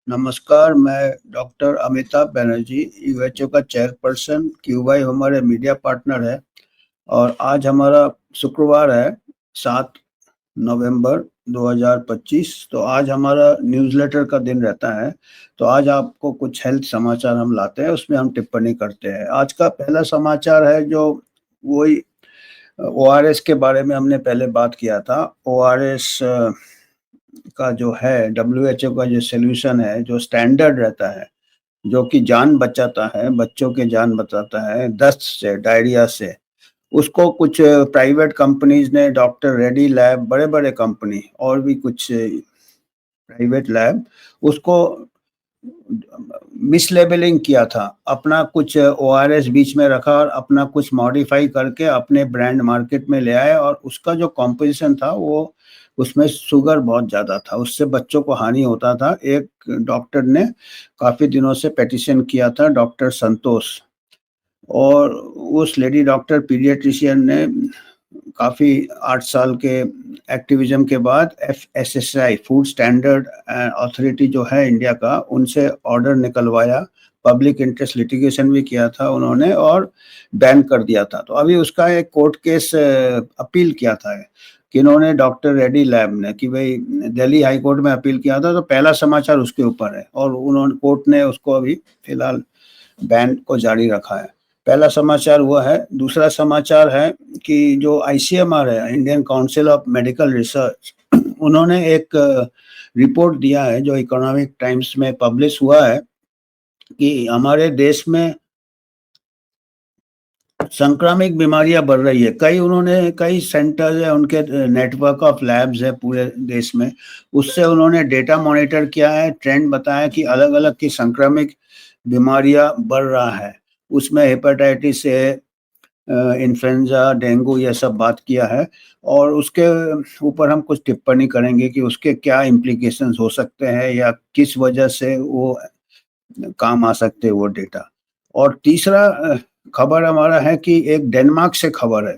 नमस्कार, मैं डॉक्टर अमिताभ बनर्जी, यूएचओ का चेयरपर्सन, क्यूबाई हमारे मीडिया पार्टनर है। और आज हमारा शुक्रवार है, 7 नवंबर 2025। तो आज हमारा न्यूज़लेटर का दिन रहता है। तो आज आपको कुछ हेल्थ समाचार हम लाते हैं, उसमें हम टिप्पणी करते हैं। आज का पहला समाचार है जो वही ओआरएस के बारे में हमने पहले बात किया था। ओआरएस का जो है, डब्ल्यूएचओ का जो सॉल्यूशन है, जो स्टैंडर्ड रहता है, जो कि जान बचाता है, बच्चों की जान बचाता है दस्त से, डायरिया से। उसको कुछ प्राइवेट कंपनीज़ ने, डॉक्टर रेड्डी लैब, बड़े-बड़े कंपनी और भी कुछ प्राइवेट लैब, उसको मिसलेबलिंग किया था। अपना कुछ ओआरएस बीच में रखा और अपना कुछ मॉडिफाई करके अपने ब्रांड मार्केट में ले आए, और उसका जो कॉम्पोजिशन था वो, उसमें शुगर बहुत ज़्यादा था, उससे बच्चों को हानि होता था। एक डॉक्टर ने काफ़ी दिनों से पिटीशन किया था, डॉक्टर संतोष, और उस लेडी डॉक्टर पीडियाट्रिशियन ने काफ़ी 8 साल के एक्टिविज़्म के बाद एफएसएसआई, फूड स्टैंडर्ड अथॉरिटी जो है इंडिया का, उनसे ऑर्डर निकलवाया। पब्लिक इंटरेस्ट लिटिगेशन भी किया था उन्होंने और बैन कर दिया था। तो अभी उसका एक कोर्ट केस अपील किया था कि इन्होंने, डॉक्टर रेड्डी लैब ने, कि भाई दिल्ली हाई कोर्ट में अपील किया था। तो पहला समाचार उसके ऊपर है और उन्होंने, कोर्ट ने उसको अभी फिलहाल बैन को जारी रखा है। पहला समाचार हुआ है। दूसरा समाचार है कि जो आईसीएमआर है, Indian council of medical research, उन्होंने एक रिपोर्ट दिया है जो इकोनॉमिक टाइम्स में पब्लिश हुआ है कि हमारे देश में संक्रामक बीमारियां बढ़ रही है। कई सेंटर्स है, उनके नेटवर्क ऑफ लैब्स है पूरे देश में। उससे उन्होंने डेटा मॉनिटर किया है, ट्रेंड बताया कि अलग अलग की संक्रामक बीमारियां बढ़ रहा है। उसमें हेपेटाइटिस ए, इन्फ्लुएंजा, डेंगू, ये सब बात किया है। और उसके ऊपर हम कुछ टिप्पणी करेंगे कि उसके क्या इम्प्लीकेशंस हो सकते हैं या किस वजह से वो काम आ सकते हैं वो डेटा। और तीसरा खबर हमारा है कि एक डेनमार्क से खबर है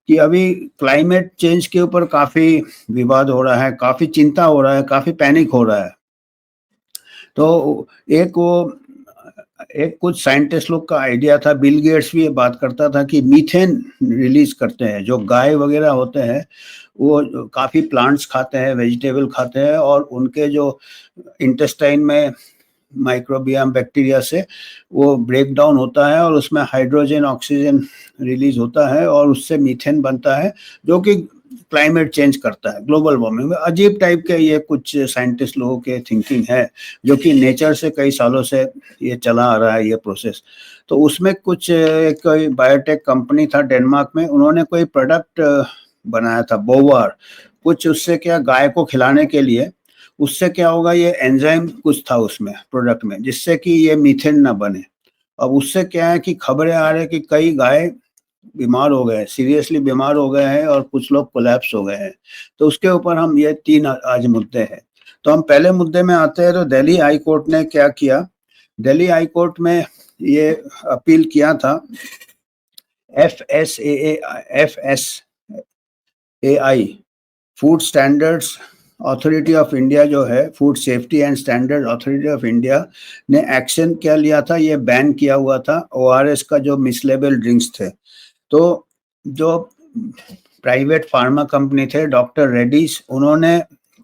कि अभी क्लाइमेट चेंज के ऊपर काफ़ी विवाद हो रहा है, काफ़ी चिंता हो रहा है, काफ़ी पैनिक हो रहा है। तो एक वो एक कुछ साइंटिस्ट लोग का आइडिया था, बिल गेट्स भी ये बात करता था कि मीथेन रिलीज करते हैं। जो गाय वगैरह होते हैं वो काफ़ी प्लांट्स खाते हैं, वेजिटेबल खाते हैं, और उनके जो इंटेस्टाइन में माइक्रोबियम बैक्टीरिया से वो ब्रेक डाउन होता है और उसमें हाइड्रोजन ऑक्सीजन रिलीज होता है और उससे मीथेन बनता है, जो कि क्लाइमेट चेंज करता है, ग्लोबल वार्मिंग में। अजीब टाइप के ये कुछ साइंटिस्ट लोगों के थिंकिंग है, जो कि नेचर से कई सालों से ये चला आ रहा है ये प्रोसेस। तो उसमें कुछ एक कोई बायोटेक कंपनी था डेनमार्क में, उन्होंने कोई प्रोडक्ट बनाया था, बोवार कुछ। उससे क्या, गाय को खिलाने के लिए उससे क्या होगा, ये एंजाइम कुछ था उसमें प्रोडक्ट में, जिससे कि ये मीथेन ना बने। अब उससे क्या है कि खबरें आ रही है कि कई गाय बीमार हो गए, सीरियसली बीमार हो गए हैं, और कुछ लोग कोलैप्स हो गए हैं। तो उसके ऊपर हम, ये 3 आज मुद्दे हैं। तो हम पहले मुद्दे में आते हैं। तो दिल्ली हाई कोर्ट ने क्या किया, दिल्ली हाई कोर्ट में ये अपील किया था FSAI, food standards authority of India जो है, food safety and standard authority of India ने एक्शन क्या लिया था, ये बैन किया हुआ था ओआरएस का, जो मिसलेबल ड्रिंक्स थे। तो जो प्राइवेट फार्मा कंपनी थे, डॉक्टर रेड्डीज, उन्होंने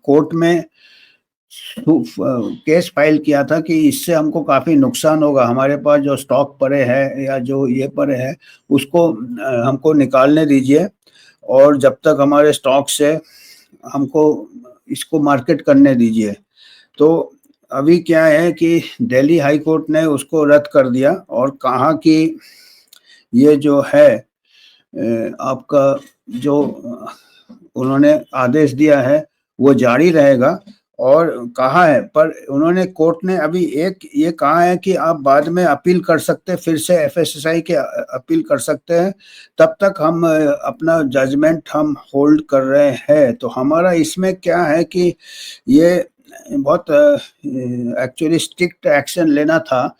कोर्ट में केस फाइल किया था कि इससे हमको काफ़ी नुकसान होगा, हमारे पास जो स्टॉक पड़े हैं या जो ये पड़े हैं उसको हमको निकालने दीजिए, और जब तक हमारे स्टॉक से हमको इसको मार्केट करने दीजिए। तो अभी क्या है कि दिल्ली हाई कोर्ट ने उसको रद्द कर दिया और कहा कि ये जो है आपका जो उन्होंने आदेश दिया है वो जारी रहेगा। और कहा है, पर उन्होंने, कोर्ट ने अभी एक ये कहा है कि आप बाद में अपील कर सकते हैं, फिर से एफएसएसआई के अपील कर सकते हैं। तब तक हम अपना जजमेंट हम होल्ड कर रहे हैं। तो हमारा इसमें क्या है कि ये बहुत एक्चुअली स्ट्रिक्ट एक्शन लेना था।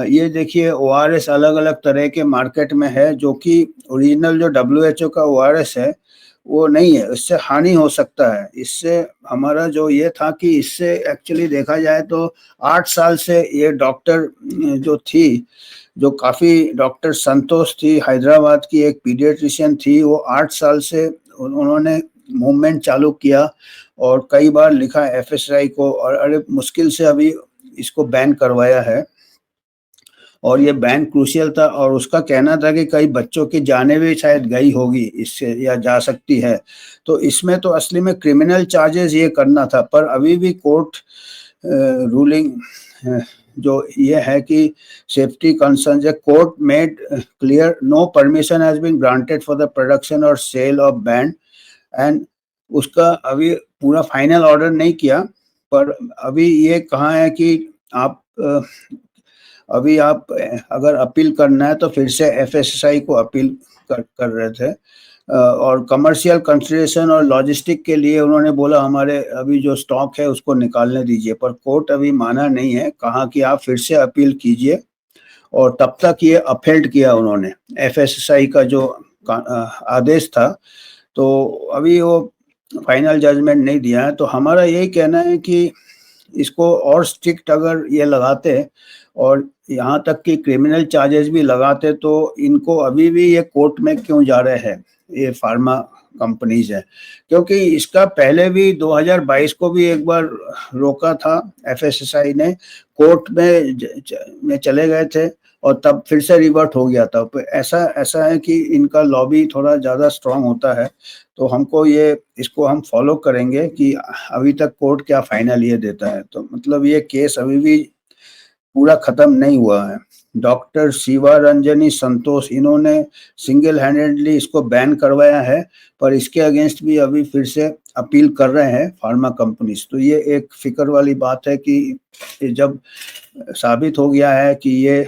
ये देखिए, ओआरएस अलग अलग तरह के मार्केट में है, जो कि ओरिजिनल जो डब्ल्यूएचओ का ओआरएस है वो नहीं है, इससे हानि हो सकता है। इससे हमारा जो ये था कि इससे एक्चुअली देखा जाए तो 8 साल से ये डॉक्टर जो थी, जो काफ़ी डॉक्टर संतोष थी, हैदराबाद की एक पीडियाट्रिशियन थी, वो 8 साल से उन्होंने मूवमेंट चालू किया और कई बार लिखा एफएसआई को, और अरे मुश्किल से अभी इसको बैन करवाया है। और ये बैन क्रूशियल था, और उसका कहना था कि कई बच्चों की जानें भी शायद गई होगी इससे या जा सकती है। तो इसमें तो असली में क्रिमिनल चार्जेस ये करना था, पर अभी भी कोर्ट रूलिंग जो ये है कि सेफ्टी कंसर्न्स है, court made clear no permission has been granted for the production और सेल ऑफ बैंड, एंड उसका अभी पूरा फाइनल ऑर्डर नहीं किया, पर अभी ये कहा है कि आप अभी आप अगर अपील करना है तो फिर से एफएसएसआई को अपील कर रहे थे, और कमर्शियल कंसिडरेशन और लॉजिस्टिक के लिए उन्होंने बोला हमारे अभी जो स्टॉक है उसको निकालने दीजिए, पर कोर्ट अभी माना नहीं है, कहा कि आप फिर से अपील कीजिए, और तब तक ये अपहेल्ड किया उन्होंने एफएसएसआई का जो आदेश था, तो अभी वो फाइनल जजमेंट नहीं दिया है। तो हमारा यही कहना है कि इसको और स्ट्रिक्ट अगर ये लगाते और यहाँ तक कि क्रिमिनल चार्जेस भी लगाते, तो इनको अभी भी ये कोर्ट में क्यों जा रहे हैं ये फार्मा कंपनीज है, क्योंकि इसका पहले भी 2022 को भी एक बार रोका था एफएसएसआई ने, कोर्ट में चले गए थे और तब फिर से रिवर्ट हो गया था। तो ऐसा है कि इनका लॉबी थोड़ा ज़्यादा स्ट्रांग होता है, तो हमको ये इसको हम फॉलो करेंगे कि अभी तक कोर्ट क्या फाइनल ये देता है। तो मतलब ये केस अभी भी पूरा खत्म नहीं हुआ है। डॉक्टर शिवा रंजनी संतोष इन्होंने सिंगल हैंडेडली इसको बैन करवाया है, पर इसके अगेंस्ट भी अभी फिर से अपील कर रहे हैं फार्मा कंपनीज। तो ये एक फिक्र वाली बात है कि जब साबित हो गया है कि ये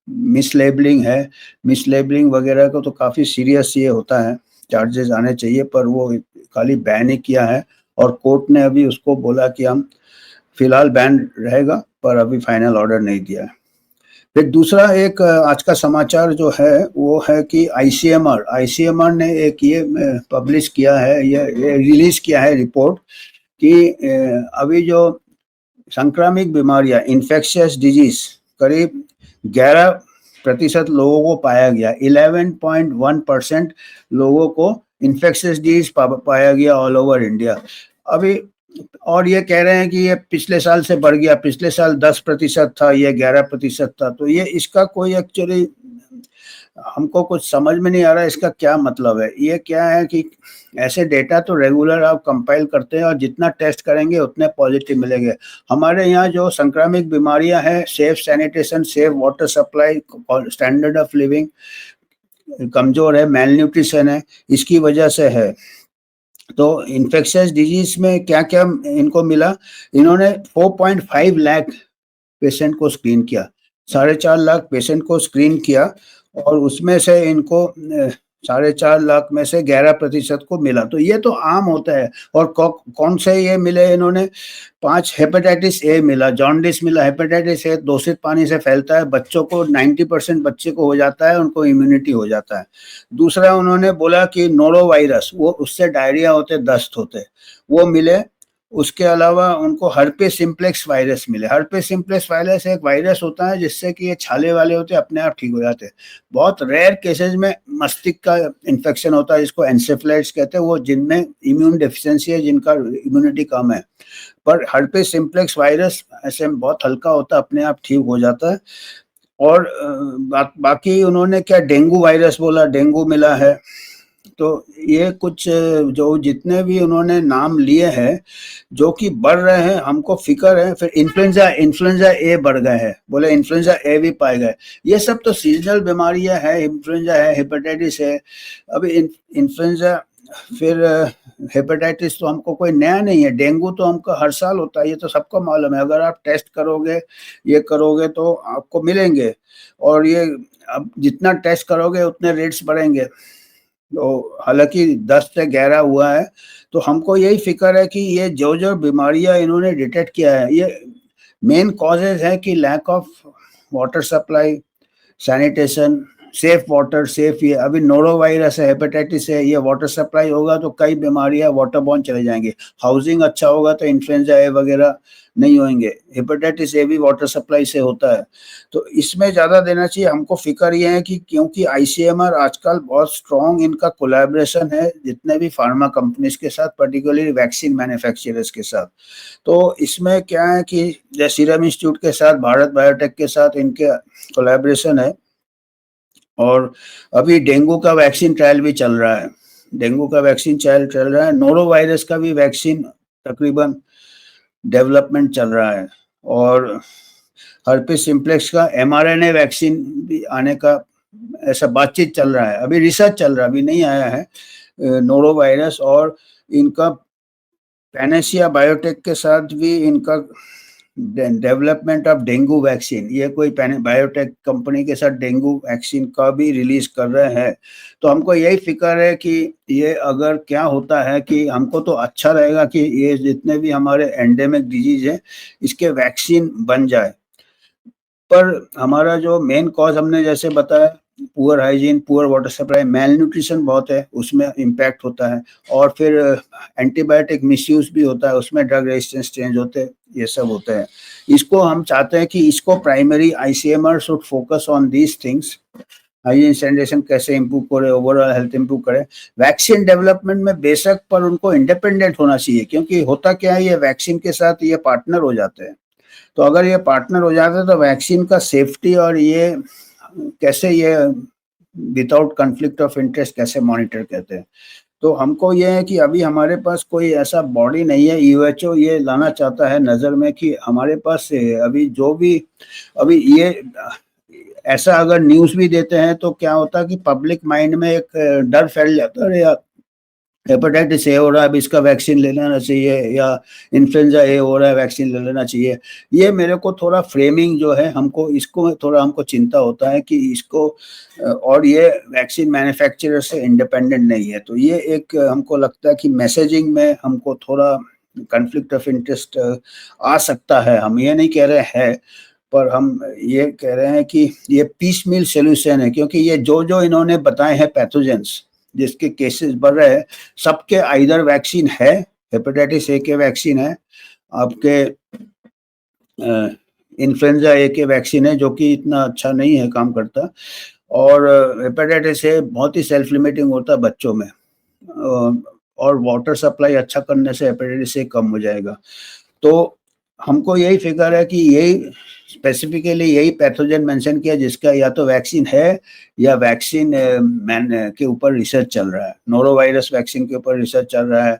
मिसलेबलिंग है, मिसलेबलिंग वगैरह को तो काफ़ी सीरियस ये होता है, चार्जेस आने चाहिए, पर वो खाली बैन ही किया है, और कोर्ट ने अभी उसको बोला कि हम फिलहाल बैन रहेगा, पर अभी फाइनल ऑर्डर नहीं दिया है। फिर दूसरा एक आज का समाचार जो है वो है कि आईसीएमआर ने एक ये पब्लिश किया है, ये रिलीज किया है रिपोर्ट कि अभी जो संक्रामक बीमारियां इन्फेक्शियस डिजीज करीब 11% लोगों को पाया गया, 11.1% लोगों को इन्फेक्शियस डिजीज पाया गया ऑल ओवर इंडिया अभी। और ये कह रहे हैं कि ये पिछले साल से बढ़ गया, पिछले साल 10% था, ये 11% था। तो ये इसका कोई एक्चुअली हमको कुछ समझ में नहीं आ रहा है इसका क्या मतलब है। ये क्या है कि ऐसे डेटा तो रेगुलर आप कंपाइल करते हैं और जितना टेस्ट करेंगे उतने पॉजिटिव मिलेंगे। हमारे यहाँ जो संक्रामक बीमारियां हैं, safe sanitation, safe water supply, standard of living कमज़ोर है, मेल न्यूट्रिशन है, इसकी वजह से है। तो इन्फेक्शियस डिजीज में क्या क्या इनको मिला, इन्होंने 4.5 लाख पेशेंट को स्क्रीन किया, 4.5 लाख पेशेंट को स्क्रीन किया, और उसमें से इनको 4.5 लाख में से 11% को मिला। तो ये तो आम होता है। और कौन से ये मिले इन्होंने, 5 हेपेटाइटिस ए मिला, जॉन्डिस मिला। हेपेटाइटिस ए दूषित पानी से फैलता है, बच्चों को 90% बच्चे को हो जाता है, उनको इम्यूनिटी हो जाता है। दूसरा उन्होंने बोला कि नोरो वायरस, वो उससे डायरिया होते, दस्त होते, वो मिले। उसके अलावा उनको हर्पेस सिम्प्लेक्स वायरस मिले। हर्पेस सिम्प्लेक्स वायरस एक वायरस होता है जिससे कि ये छाले वाले होते हैं, अपने आप ठीक हो जाते हैं। बहुत रेयर केसेस में मस्तिष्क का इन्फेक्शन होता है जिसको एन्सेफेलाइटिस कहते हैं, वो जिनमें इम्यून डेफिशिएंसी है, जिनका इम्यूनिटी कम है। पर हर्पेस सिम्प्लेक्स वायरस ऐसे में बहुत हल्का होता है, अपने आप ठीक हो जाता है। और बाकी उन्होंने क्या डेंगू वायरस बोला, डेंगू मिला है। तो ये कुछ जो जितने भी उन्होंने नाम लिए हैं जो कि बढ़ रहे हैं, हमको फिक्र है। फिर इन्फ्लुएंजा ए बढ़ गए हैं, बोले इन्फ्लुएंजा ए भी पाए गए। ये सब तो सीजनल बीमारियां हैं, इन्फ्लुएंजा है, हेपेटाइटिस है, अभी इन्फ्लुएंजा, फिर हेपेटाइटिस तो हमको कोई नया नहीं है। डेंगू तो हमको हर साल होता है, ये तो सबको मालूम है। अगर आप टेस्ट करोगे, ये करोगे तो आपको मिलेंगे, और ये अब जितना टेस्ट करोगे उतने रेट्स बढ़ेंगे। तो हालांकि 10 से 11 हुआ है, तो हमको यही फिक्र है कि ये जो जो बीमारियां इन्होंने डिटेक्ट किया है, ये मेन कॉजेज है कि lack of water supply, sanitation, safe water, safe ये अभी नोरो वायरस है, हेपेटाइटिस है, ये वाटर सप्लाई होगा तो कई बीमारियां वाटर बॉर्न चले जाएंगे। हाउसिंग अच्छा होगा तो इन्फ्लुएंजा ए वगैरह नहीं होंगे। हेपेटाइटिस ए भी वाटर सप्लाई से होता है। तो इसमें ज़्यादा देना चाहिए। हमको फिक्र ये है कि क्योंकि आईसीएमआर आजकल बहुत स्ट्रॉन्ग इनका कोलैबोरेशन है जितने भी फार्मा कंपनीज के साथ, पर्टिकुलरली वैक्सीन मैन्युफैक्चरर्स के साथ। तो इसमें क्या है कि जैसे सीरम इंस्टीट्यूट के साथ, भारत बायोटेक के साथ इनके कोलैबोरेशन है। और अभी डेंगू का वैक्सीन ट्रायल भी चल रहा है। डेंगू का वैक्सीन ट्रायल चल रहा है। नोरो वायरस का भी वैक्सीन तकरीबन डेवलपमेंट चल रहा है। और हर्पिस सिम्प्लेक्स का एमआरएनए वैक्सीन भी आने का ऐसा बातचीत चल रहा है। अभी रिसर्च चल रहा है, अभी नहीं आया है नोरो वायरस। और इनका पैनेसिया बायोटेक के साथ भी इनका डेवलपमेंट ऑफ डेंगू वैक्सीन, ये कोई बायोटेक कंपनी के साथ डेंगू वैक्सीन का भी रिलीज कर रहे हैं। तो हमको यही फिक्र है कि ये अगर क्या होता है कि हमको तो अच्छा रहेगा कि ये जितने भी हमारे एंडेमिक डिजीज है इसके वैक्सीन बन जाए। पर हमारा जो मेन कॉज हमने जैसे बताया, poor hygiene, poor water supply, mail nutrition बहुत है, उसमें इम्पैक्ट होता है। और फिर एंटीबायोटिक मिसयूज भी होता है, उसमें ड्रग रेजिस्टेंस चेंज होते हैं, ये सब होते हैं। इसको हम चाहते हैं कि इसको primary ICMR should focus on these things. Hygiene sanitation कैसे इंप्रूव करे, ओवरऑल हेल्थ इंप्रूव करे। वैक्सीन डेवलपमेंट में बेशक पर उनको इंडिपेंडेंट होना चाहिए, क्योंकि होता क्या है, ये वैक्सीन के साथ ये पार्टनर हो जाते हैं। तो अगर ये पार्टनर हो जाते हैं तो वैक्सीन का सेफ्टी और ये कैसे ये विदाउट कॉन्फ्लिक्ट ऑफ इंटरेस्ट कैसे मॉनिटर करते हैं। तो हमको ये है कि अभी हमारे पास कोई ऐसा बॉडी नहीं है। यूएचओ ये लाना चाहता है नज़र में कि हमारे पास अभी जो भी अभी ये ऐसा अगर न्यूज़ भी देते हैं तो क्या होता है कि पब्लिक माइंड में एक डर फैल जाता है, या हेपेटाइटिस ए हो रहा है अब इसका वैक्सीन ले लेना चाहिए, या इन्फ्लुएंजा ए हो रहा है वैक्सीन ले लेना चाहिए। ये मेरे को थोड़ा फ्रेमिंग जो है हमको इसको थोड़ा हमको चिंता होता है कि इसको और ये वैक्सीन मैन्युफैक्चरर से इंडिपेंडेंट नहीं है। तो ये एक हमको लगता है कि मैसेजिंग में हमको थोड़ा कॉन्फ्लिक्ट ऑफ इंटरेस्ट आ सकता है। हम ये नहीं कह रहे हैं, पर हम ये कह रहे हैं कि ये पीस मील सोल्यूशन है, क्योंकि ये जो जो इन्होंने बताए हैं पैथोजेंस जिसके केसेस बढ़ रहे हैं, सबके आइदर वैक्सीन है। हेपेटाइटिस ए के वैक्सीन है, आपके इन्फ्लुएंजा ए के वैक्सीन है जो कि इतना अच्छा नहीं है, काम करता। और हेपेटाइटिस ए बहुत ही सेल्फ लिमिटिंग होता है बच्चों में, और वाटर सप्लाई अच्छा करने से हेपेटाइटिस ए कम हो जाएगा। तो हमको यही फिक्र है कि यही स्पेसिफिकली यही पैथोजन मेंशन किया जिसका या तो वैक्सीन है या वैक्सीन के ऊपर रिसर्च चल रहा है। नोरो वायरस वैक्सीन के ऊपर रिसर्च चल रहा है,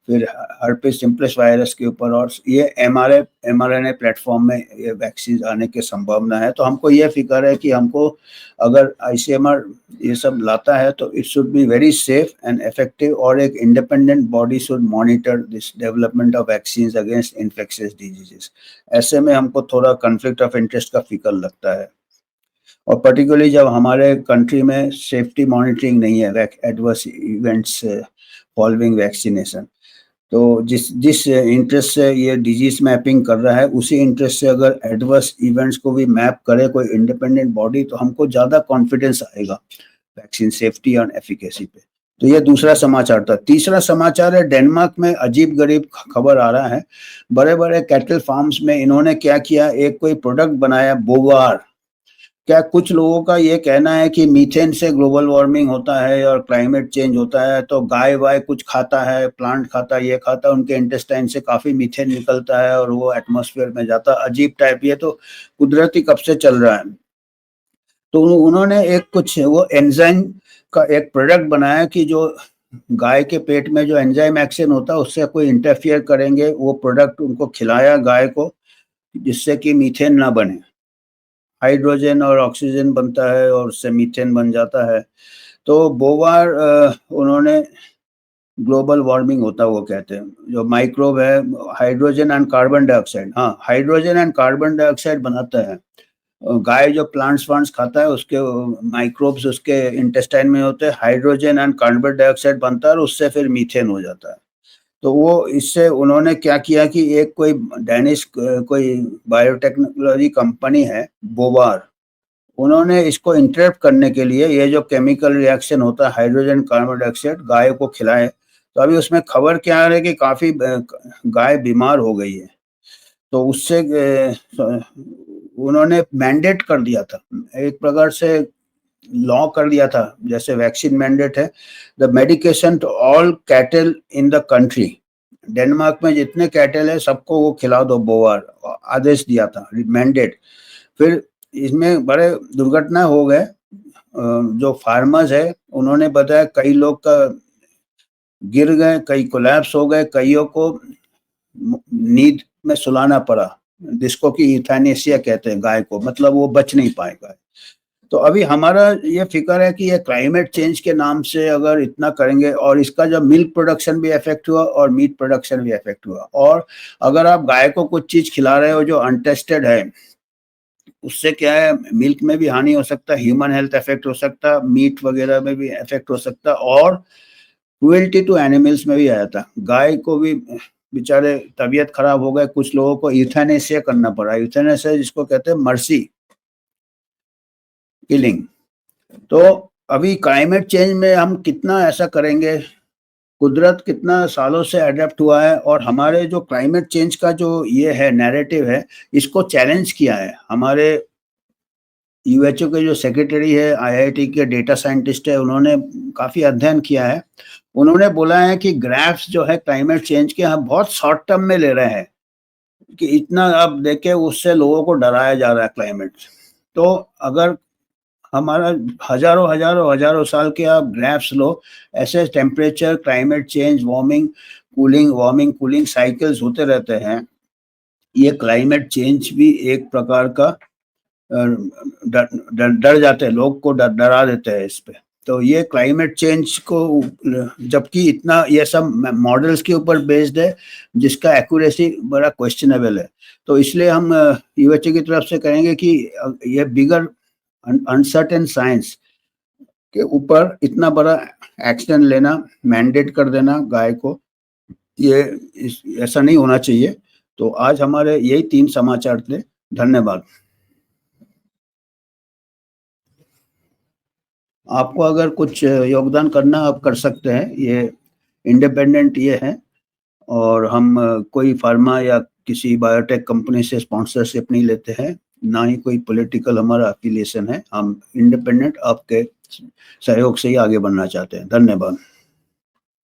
फिर हर्पिस सिम्प्लेक्स वायरस के ऊपर, और ये एमआरएनए प्लेटफॉर्म में ये वैक्सीन आने की संभावना है। तो हमको ये फिक्र है कि हमको अगर आईसीएमआर ये सब लाता है तो it should be very safe and effective, और एक independent body should monitor this development of vaccine against infectious diseases. ऐसे में हमको थोड़ा कॉन्फ्लिक्ट ऑफ इंटरेस्ट का फिक्र लगता है, और पर्टिकुलरली जब हमारे कंट्री में सेफ्टी मॉनिटरिंग नहीं है एडवर्स इवेंट्स फॉलोइंग वैक्सीनेशन। तो जिस इंटरेस्ट से ये डिजीज मैपिंग कर रहा है, उसी इंटरेस्ट से अगर एडवर्स इवेंट्स को भी मैप करे कोई इंडिपेंडेंट बॉडी, तो हमको ज़्यादा कॉन्फिडेंस आएगा वैक्सीन सेफ्टी और एफिकेसी पे। तो ये दूसरा समाचार था। तीसरा समाचार है, डेनमार्क में अजीब गरीब खबर आ रहा है। बड़े बड़े कैटल फार्म्स में इन्होंने क्या किया, एक कोई प्रोडक्ट बनाया बोवार। क्या कुछ लोगों का ये कहना है कि मीथेन से ग्लोबल वार्मिंग होता है और क्लाइमेट चेंज होता है, तो गाय वाय कुछ खाता है, प्लांट खाता है, ये खाता है, उनके इंटेस्टाइन से काफ़ी मीथेन निकलता है और वो एटमॉस्फेयर में जाता है। अजीब टाइप, ये तो कुदरती कब से चल रहा है। तो उन्होंने एक कुछ वो एंजाइम का एक प्रोडक्ट बनाया कि जो गाय के पेट में जो एंजाइम एक्शन होता है उससे कोई इंटरफियर करेंगे, वो प्रोडक्ट उनको खिलाया गाय को, जिससे कि मीथेन ना बने। हाइड्रोजन और ऑक्सीजन बनता है और उससे मीथेन बन जाता है। तो बोवार उन्होंने ग्लोबल वार्मिंग होता है वो कहते हैं, जो माइक्रोब है हाइड्रोजन एंड कार्बन डाइऑक्साइड, हाँ हाइड्रोजन एंड कार्बन डाइऑक्साइड बनाता है। गाय जो प्लांट्स वांट्स खाता है उसके माइक्रोब्स उसके इंटेस्टाइन में होते हैं, हाइड्रोजन एंड कार्बन डाइऑक्साइड बनता है और उससे फिर मीथेन हो जाता है। तो वो इससे उन्होंने क्या किया कि एक कोई डैनिश कोई बायोटेक्नोलॉजी कंपनी है बोवार, उन्होंने इसको इंटरप्ट करने के लिए ये जो केमिकल रिएक्शन होता है हाइड्रोजन कार्बन डाइऑक्साइड गाय को खिलाए, तो अभी उसमें खबर क्या आ रही है कि काफ़ी गाय बीमार हो गई है। तो उससे उन्होंने मैंडेट कर दिया था, एक प्रकार से लॉ कर दिया था, जैसे वैक्सीन मैंडेट है, the medication to all cattle in the country. Denmark में जितने कैटल है सबको वो खिला दो बोआर, आदेश दिया था, मैंडेट। फिर इसमें बड़े दुर्घटना हो गए, जो फार्मर्स है उन्होंने बताया कई लोग का गिर गए, कई कोलैप्स हो गए, कईयों को नींद में सुलाना पड़ा, जिसको कि यूथैनेसिया कहते हैं गाय को, मतलब वो बच नहीं पाएगा। तो अभी हमारा ये फिक्र है कि ये क्लाइमेट चेंज के नाम से अगर इतना करेंगे, और इसका जब मिल्क प्रोडक्शन भी इफेक्ट हुआ और मीट प्रोडक्शन भी इफेक्ट हुआ, और अगर आप गाय को कुछ चीज खिला रहे हो जो अनटेस्टेड है, उससे क्या है, मिल्क में भी हानि हो सकता है, ह्यूमन हेल्थ इफेक्ट हो सकता है, मीट वगैरह में भी इफेक्ट हो सकता है, और क्रुएल्टी टू एनिमल्स में भी आया था। गाय को भी बेचारे तबीयत खराब हो गए, कुछ लोगों को यूथैनेसिया करना पड़ा। यूथैनेसिया जिसको कहते हैं मर्सी किलिंग। तो अभी क्लाइमेट चेंज में हम कितना ऐसा करेंगे, कुदरत कितना सालों से अडेप्ट हुआ है, और हमारे जो क्लाइमेट चेंज का जो ये है नैरेटिव है, इसको चैलेंज किया है हमारे यूएचओ के जो सेक्रेटरी है, आईआईटी के डेटा साइंटिस्ट है, उन्होंने काफ़ी अध्ययन किया है। उन्होंने बोला है कि ग्राफ्स जो है क्लाइमेट चेंज के हम बहुत शॉर्ट टर्म में ले रहे हैं, कि इतना अब देखे उससे लोगों को डराया जा रहा है क्लाइमेट। तो अगर हमारा हजारों हजारों हजारों साल के आप ग्राफ्स लो, ऐसे temperature, climate change, warming cooling cycles होते रहते हैं। ये क्लाइमेट चेंज भी एक प्रकार का डर जाते हैं, लोग को डरा देते हैं इस पे। तो ये क्लाइमेट चेंज को, जबकि इतना ये सब मॉडल्स के ऊपर बेस्ड है जिसका एक्यूरेसी बड़ा क्वेश्चनेबल है, तो इसलिए हम यूएचए की तरफ से कहेंगे कि ये बिगर अनसर्टेन साइंस के ऊपर इतना बड़ा एक्शन लेना, मैंडेट कर देना गाय को, ये ऐसा नहीं होना चाहिए। तो आज हमारे यही 3 समाचार थे। धन्यवाद। आपको अगर कुछ योगदान करना आप कर सकते हैं, ये इंडिपेंडेंट ये है, और हम कोई फार्मा या किसी बायोटेक कंपनी से स्पॉन्सरशिप नहीं लेते हैं, ना ही कोई पॉलिटिकल हमारा एफिलिएशन है। हम इंडिपेंडेंट आपके सहयोग से ही आगे बढ़ना चाहते हैं। धन्यवाद।